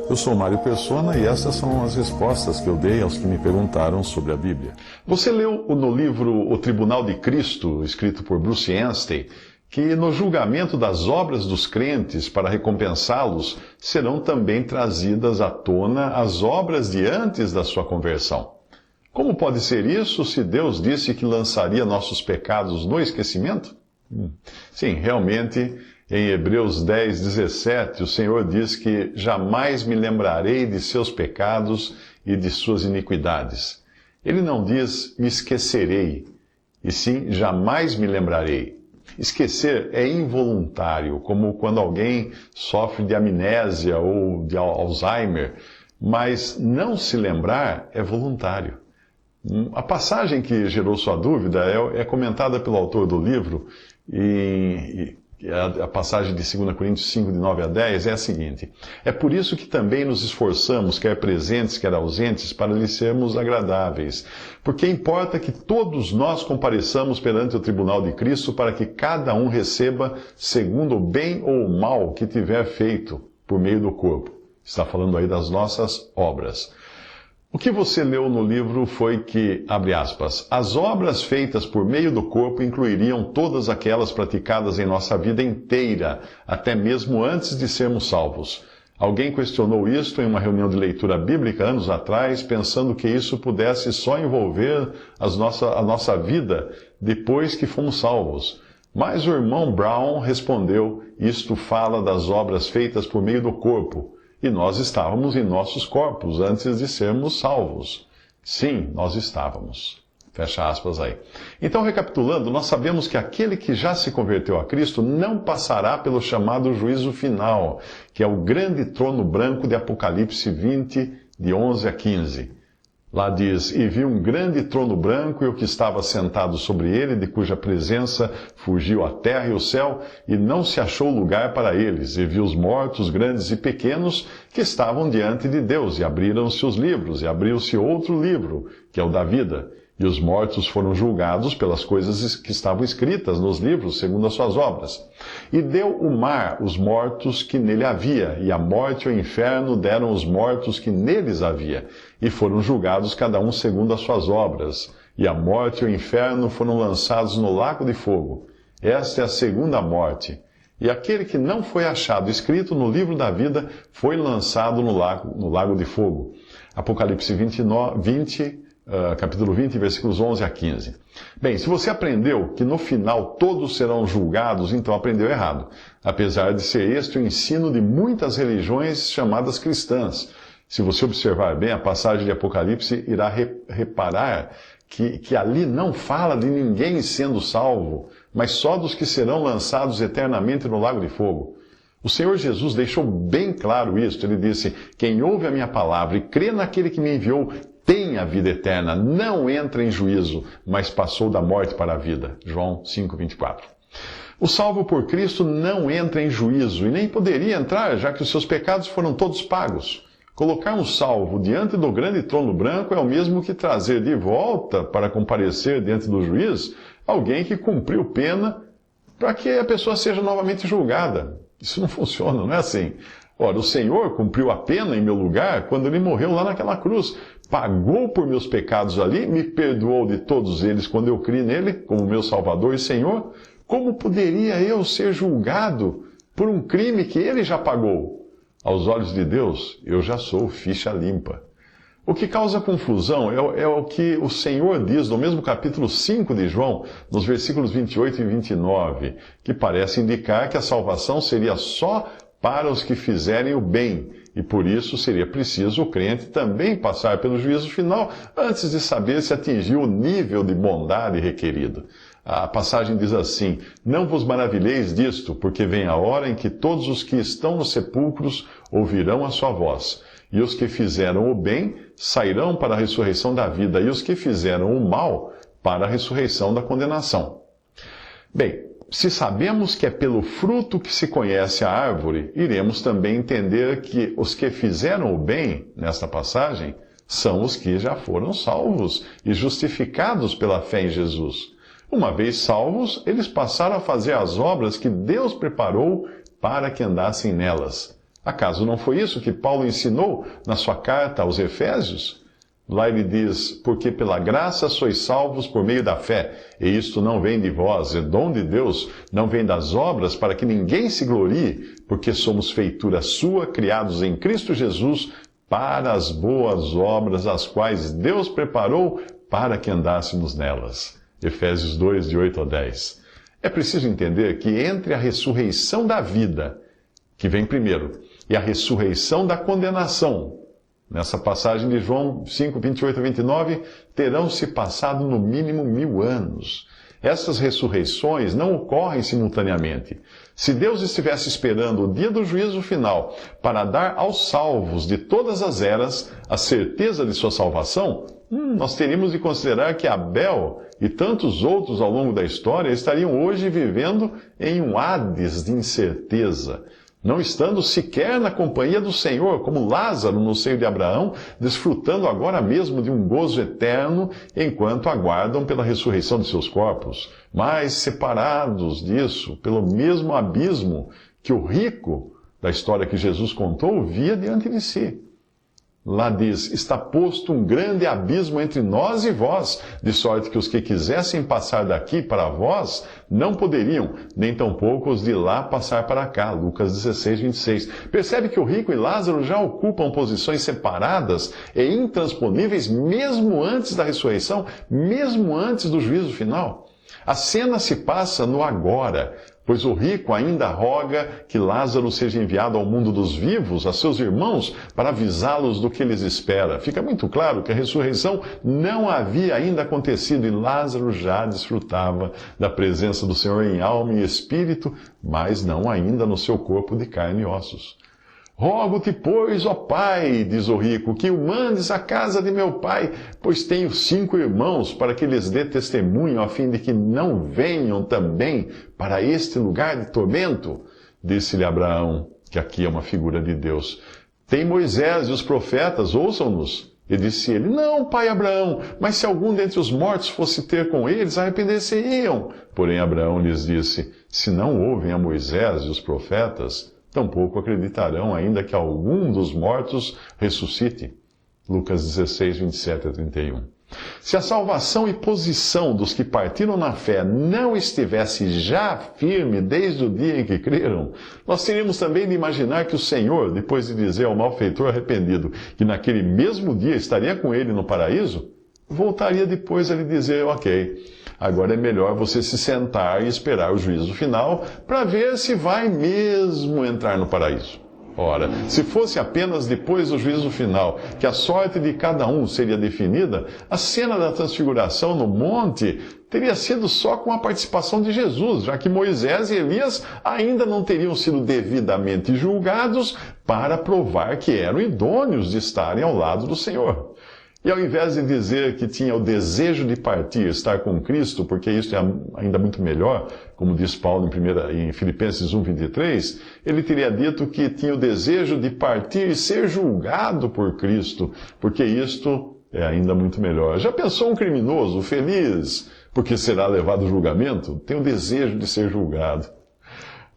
Eu sou Mário Persona e essas são as respostas que eu dei aos que me perguntaram sobre a Bíblia. Você leu no livro O Tribunal de Cristo, escrito por Bruce Anstey, que no julgamento das obras dos crentes para recompensá-los, serão também trazidas à tona as obras de antes da sua conversão. Como pode ser isso se Deus disse que lançaria nossos pecados no esquecimento? Sim, realmente, em Hebreus 10, 17, o Senhor diz que jamais me lembrarei de seus pecados e de suas iniquidades. Ele não diz me esquecerei, e sim jamais me lembrarei. Esquecer é involuntário, como quando alguém sofre de amnésia ou de Alzheimer, mas não se lembrar é voluntário. A passagem que gerou sua dúvida é comentada pelo autor do livro, e a passagem de 2 Coríntios 5, de 9 a 10, é a seguinte: é por isso que também nos esforçamos, quer presentes, quer ausentes, para lhe sermos agradáveis. Porque importa que todos nós compareçamos perante o tribunal de Cristo, para que cada um receba segundo o bem ou o mal que tiver feito por meio do corpo. Está falando aí das nossas obras. O que você leu no livro foi que, abre aspas, as obras feitas por meio do corpo incluiriam todas aquelas praticadas em nossa vida inteira, até mesmo antes de sermos salvos. Alguém questionou isto em uma reunião de leitura bíblica anos atrás, pensando que isso pudesse só envolver a nossa vida depois que fomos salvos. Mas o irmão Brown respondeu, isto fala das obras feitas por meio do corpo. E nós estávamos em nossos corpos antes de sermos salvos. Sim, nós estávamos. Fecha aspas aí. Então, recapitulando, nós sabemos que aquele que já se converteu a Cristo não passará pelo chamado juízo final, que é o grande trono branco de Apocalipse 20, de 11 a 15. Lá diz, e vi um grande trono branco e o que estava sentado sobre ele, de cuja presença fugiu a terra e o céu, e não se achou lugar para eles. E vi os mortos, grandes e pequenos, que estavam diante de Deus, e abriram-se os livros, e abriu-se outro livro, que é o da vida. E os mortos foram julgados pelas coisas que estavam escritas nos livros, segundo as suas obras. E deu o mar os mortos que nele havia, e a morte e o inferno deram os mortos que neles havia, e foram julgados cada um segundo as suas obras. E a morte e o inferno foram lançados no lago de fogo. Esta é a segunda morte. E aquele que não foi achado escrito no livro da vida foi lançado no lago de fogo. Apocalipse 20, capítulo 20, versículos 11 a 15. Bem, se você aprendeu que no final todos serão julgados, então aprendeu errado. Apesar de ser este o ensino de muitas religiões chamadas cristãs. Se você observar bem a passagem de Apocalipse, irá reparar que ali não fala de ninguém sendo salvo, mas só dos que serão lançados eternamente no lago de fogo. O Senhor Jesus deixou bem claro isso. Ele disse, quem ouve a minha palavra e crê naquele que me enviou, tem a vida eterna, não entra em juízo, mas passou da morte para a vida. João 5:24. O salvo por Cristo não entra em juízo e nem poderia entrar, já que os seus pecados foram todos pagos. Colocar um salvo diante do grande trono branco é o mesmo que trazer de volta para comparecer diante do juiz alguém que cumpriu pena para que a pessoa seja novamente julgada. Isso não funciona, não é assim. Ora, o Senhor cumpriu a pena em meu lugar quando Ele morreu lá naquela cruz. Pagou por meus pecados ali, me perdoou de todos eles quando eu criei nele, como meu Salvador e Senhor. Como poderia eu ser julgado por um crime que Ele já pagou? Aos olhos de Deus, eu já sou ficha limpa. O que causa confusão é o que o Senhor diz no mesmo capítulo 5 de João, nos versículos 28 e 29, que parece indicar que a salvação seria só para os que fizerem o bem, e por isso seria preciso o crente também passar pelo juízo final antes de saber se atingiu o nível de bondade requerido. A passagem diz assim, não vos maravilheis disto, porque vem a hora em que todos os que estão nos sepulcros ouvirão a sua voz, e os que fizeram o bem sairão para a ressurreição da vida, e os que fizeram o mal para a ressurreição da condenação. Bem, se sabemos que é pelo fruto que se conhece a árvore, iremos também entender que os que fizeram o bem, nesta passagem, são os que já foram salvos e justificados pela fé em Jesus. Uma vez salvos, eles passaram a fazer as obras que Deus preparou para que andassem nelas. Acaso não foi isso que Paulo ensinou na sua carta aos Efésios? Lá ele diz, porque pela graça sois salvos por meio da fé, e isto não vem de vós, é dom de Deus, não vem das obras, para que ninguém se glorie, porque somos feitura sua, criados em Cristo Jesus, para as boas obras, as quais Deus preparou para que andássemos nelas. Efésios 2, de 8 a 10. É preciso entender que entre a ressurreição da vida, que vem primeiro, e a ressurreição da condenação, nessa passagem de João 5, 28 a 29, terão se passado no mínimo 1000 anos. Essas ressurreições não ocorrem simultaneamente. Se Deus estivesse esperando o dia do juízo final para dar aos salvos de todas as eras a certeza de sua salvação, nós teríamos de considerar que Abel e tantos outros ao longo da história estariam hoje vivendo em um Hades de incerteza, não estando sequer na companhia do Senhor, como Lázaro no seio de Abraão, desfrutando agora mesmo de um gozo eterno, enquanto aguardam pela ressurreição de seus corpos, mas separados disso, pelo mesmo abismo que o rico da história que Jesus contou via diante de si. Lá diz, está posto um grande abismo entre nós e vós, de sorte que os que quisessem passar daqui para vós, não poderiam, nem tampouco os de lá passar para cá. Lucas 16, 26. Percebe que o rico e Lázaro já ocupam posições separadas e intransponíveis mesmo antes da ressurreição, mesmo antes do juízo final. A cena se passa no agora, pois o rico ainda roga que Lázaro seja enviado ao mundo dos vivos, a seus irmãos, para avisá-los do que lhes espera. Fica muito claro que a ressurreição não havia ainda acontecido e Lázaro já desfrutava da presença do Senhor em alma e espírito, mas não ainda no seu corpo de carne e ossos. Rogo-te, pois, ó Pai, diz o rico, que o mandes à casa de meu pai, pois tenho 5 irmãos, para que lhes dê testemunho, a fim de que não venham também para este lugar de tormento. Disse-lhe Abraão, que aqui é uma figura de Deus, tem Moisés e os profetas, ouçam-nos. E disse ele, não, pai Abraão, mas se algum dentre os mortos fosse ter com eles, arrepender-se-iam. Porém Abraão lhes disse, se não ouvem a Moisés e os profetas, tampouco acreditarão, ainda que algum dos mortos ressuscite. Lucas 16, 27 a 31. Se a salvação e posição dos que partiram na fé não estivesse já firme desde o dia em que creram, nós teríamos também de imaginar que o Senhor, depois de dizer ao malfeitor arrependido que naquele mesmo dia estaria com ele no paraíso, voltaria depois a lhe dizer, ok, agora é melhor você se sentar e esperar o juízo final para ver se vai mesmo entrar no paraíso. Ora, se fosse apenas depois do juízo final que a sorte de cada um seria definida, a cena da transfiguração no monte teria sido só com a participação de Jesus, já que Moisés e Elias ainda não teriam sido devidamente julgados para provar que eram idôneos de estarem ao lado do Senhor. E ao invés de dizer que tinha o desejo de partir, estar com Cristo, porque isso é ainda muito melhor, como diz Paulo em Filipenses 1:23, ele teria dito que tinha o desejo de partir e ser julgado por Cristo, porque isto é ainda muito melhor. Já pensou um criminoso feliz porque será levado ao julgamento? Tem o desejo de ser julgado.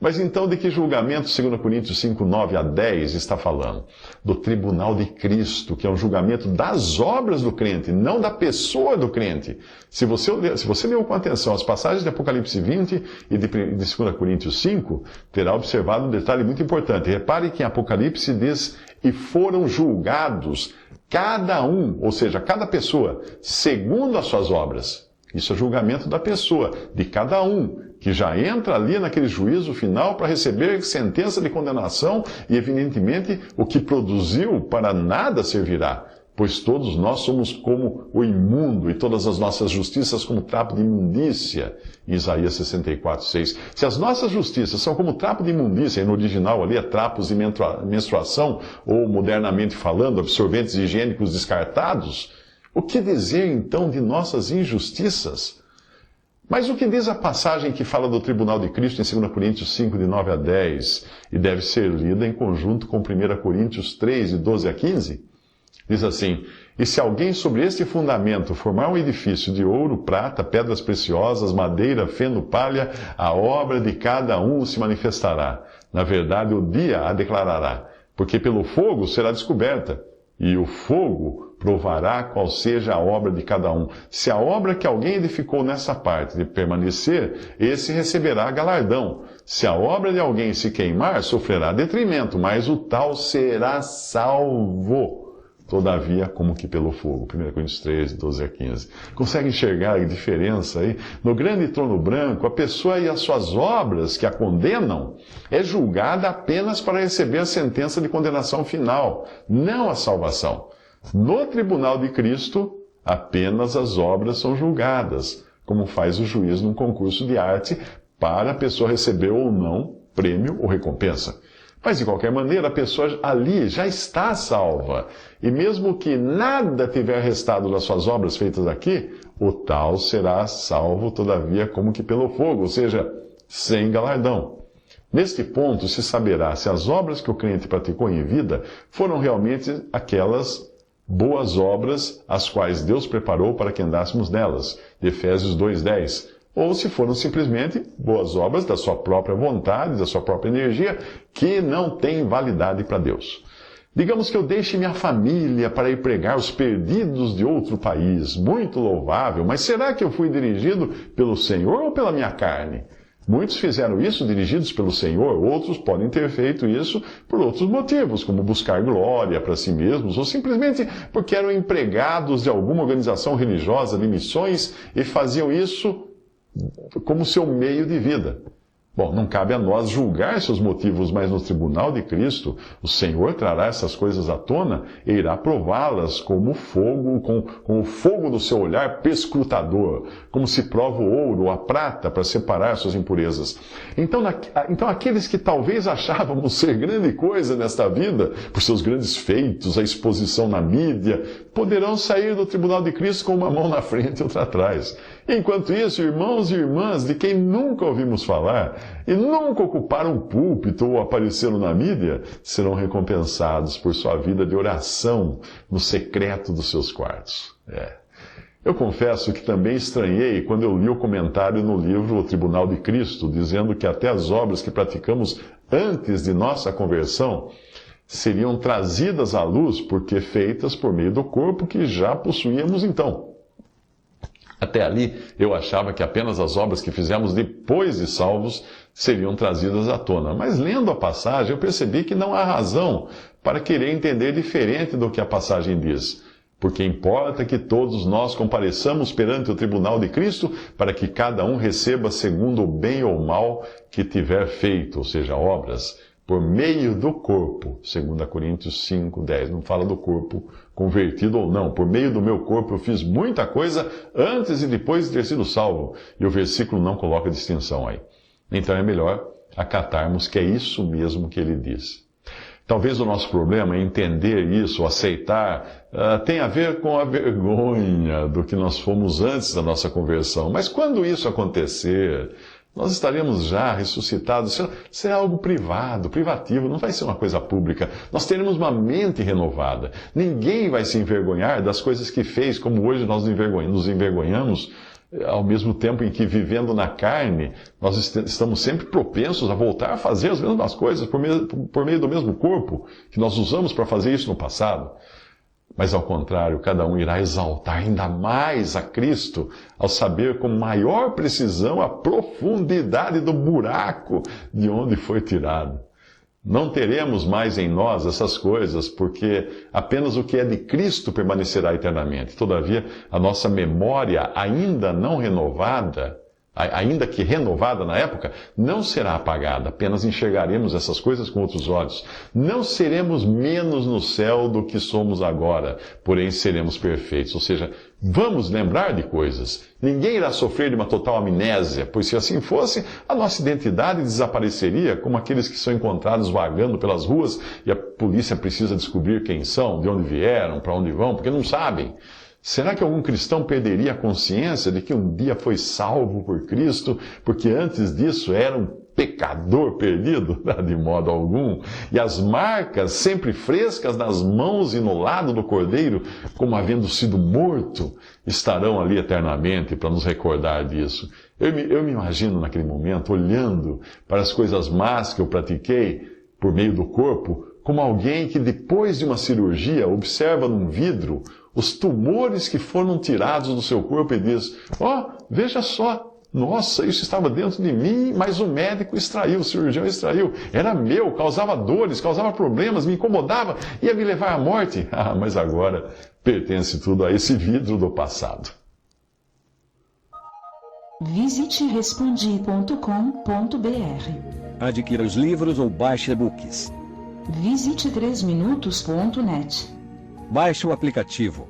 Mas então de que julgamento 2 Coríntios 5, 9 a 10 está falando? Do tribunal de Cristo, que é um julgamento das obras do crente, não da pessoa do crente. Se você leu com atenção as passagens de Apocalipse 20 e de 2 Coríntios 5, terá observado um detalhe muito importante. Repare que em Apocalipse diz, e foram julgados cada um, ou seja, cada pessoa, segundo as suas obras. Isso é julgamento da pessoa, de cada um, que já entra ali naquele juízo final para receber sentença de condenação e, evidentemente, o que produziu para nada servirá, pois todos nós somos como o imundo e todas as nossas justiças como trapo de imundícia. Isaías 64, 6. Se as nossas justiças são como trapo de imundícia, e no original ali é trapos de menstruação, ou modernamente falando, absorventes higiênicos descartados, o que dizer então de nossas injustiças? Mas o que diz a passagem que fala do tribunal de Cristo em 2 Coríntios 5, de 9 a 10, e deve ser lida em conjunto com 1 Coríntios 3, de 12 a 15? Diz assim, e se alguém sobre este fundamento formar um edifício de ouro, prata, pedras preciosas, madeira, feno, palha, a obra de cada um se manifestará. Na verdade, o dia a declarará, porque pelo fogo será descoberta, e o fogo provará qual seja a obra de cada um. Se a obra que alguém edificou nessa parte de permanecer, esse receberá galardão. Se a obra de alguém se queimar, sofrerá detrimento, mas o tal será salvo. Todavia, como que pelo fogo. 1 Coríntios 3, 12 a 15. Consegue enxergar a diferença aí? No grande trono branco, a pessoa e as suas obras que a condenam é julgada apenas para receber a sentença de condenação final, não a salvação. No tribunal de Cristo, apenas as obras são julgadas, como faz o juiz num concurso de arte, para a pessoa receber ou não prêmio ou recompensa. Mas, de qualquer maneira, a pessoa ali já está salva. E mesmo que nada tiver restado das suas obras feitas aqui, o tal será salvo, todavia, como que pelo fogo, ou seja, sem galardão. Neste ponto se saberá se as obras que o crente praticou em vida foram realmente aquelas boas obras as quais Deus preparou para que andássemos nelas, de Efésios 2:10. Ou se foram simplesmente boas obras da sua própria vontade, da sua própria energia, que não têm validade para Deus. Digamos que eu deixe minha família para ir pregar os perdidos de outro país. Muito louvável, mas será que eu fui dirigido pelo Senhor ou pela minha carne? Muitos fizeram isso dirigidos pelo Senhor, outros podem ter feito isso por outros motivos, como buscar glória para si mesmos, ou simplesmente porque eram empregados de alguma organização religiosa de missões e faziam isso como seu meio de vida. Bom, não cabe a nós julgar seus motivos, mas no tribunal de Cristo, o Senhor trará essas coisas à tona e irá prová-las como fogo, com o fogo do seu olhar perscrutador, como se prova o ouro ou a prata para separar suas impurezas. Então, aqueles que talvez achávamos ser grande coisa nesta vida, por seus grandes feitos, a exposição na mídia, poderão sair do tribunal de Cristo com uma mão na frente e outra atrás. Enquanto isso, irmãos e irmãs de quem nunca ouvimos falar e nunca ocuparam um púlpito ou apareceram na mídia, serão recompensados por sua vida de oração no secreto dos seus quartos. Eu confesso que também estranhei quando eu li o comentário no livro O Tribunal de Cristo, dizendo que até as obras que praticamos antes de nossa conversão seriam trazidas à luz porque feitas por meio do corpo que já possuíamos então. Até ali, eu achava que apenas as obras que fizemos depois de salvos seriam trazidas à tona. Mas lendo a passagem, eu percebi que não há razão para querer entender diferente do que a passagem diz. Porque importa que todos nós compareçamos perante o tribunal de Cristo para que cada um receba segundo o bem ou mal que tiver feito, ou seja, obras, por meio do corpo, 2 Coríntios 5:10. Não fala do corpo convertido ou não. Por meio do meu corpo eu fiz muita coisa antes e depois de ter sido salvo. E o versículo não coloca distinção aí. Então é melhor acatarmos que é isso mesmo que ele diz. Talvez o nosso problema é entender isso, aceitar, tem a ver com a vergonha do que nós fomos antes da nossa conversão. Mas quando isso acontecer, nós estaremos já ressuscitados. Será algo privado, privativo, não vai ser uma coisa pública. Nós teremos uma mente renovada. Ninguém vai se envergonhar das coisas que fez, como hoje nós nos envergonhamos, ao mesmo tempo em que, vivendo na carne, nós estamos sempre propensos a voltar a fazer as mesmas coisas por meio do mesmo corpo que nós usamos para fazer isso no passado. Mas, ao contrário, cada um irá exaltar ainda mais a Cristo ao saber com maior precisão a profundidade do buraco de onde foi tirado. Não teremos mais em nós essas coisas, porque apenas o que é de Cristo permanecerá eternamente. Todavia, a nossa memória ainda não renovada, ainda que renovada na época, não será apagada. Apenas enxergaremos essas coisas com outros olhos. Não seremos menos no céu do que somos agora, porém seremos perfeitos. Ou seja, vamos lembrar de coisas. Ninguém irá sofrer de uma total amnésia, pois se assim fosse, a nossa identidade desapareceria, como aqueles que são encontrados vagando pelas ruas e a polícia precisa descobrir quem são, de onde vieram, para onde vão, porque não sabem. Será que algum cristão perderia a consciência de que um dia foi salvo por Cristo, porque antes disso era um pecador perdido? De modo algum. E as marcas sempre frescas nas mãos e no lado do Cordeiro, como havendo sido morto, estarão ali eternamente para nos recordar disso. Eu me imagino naquele momento, olhando para as coisas más que eu pratiquei por meio do corpo, como alguém que depois de uma cirurgia observa num vidro os tumores que foram tirados do seu corpo e diz: veja só, nossa, isso estava dentro de mim, mas o médico extraiu, o cirurgião extraiu. Era meu, causava dores, causava problemas, me incomodava, ia me levar à morte. Mas agora pertence tudo a esse vidro do passado. Visite respondi.com.br. Adquira os livros ou baixe e-books. Visite 3minutos.net. Baixe o aplicativo.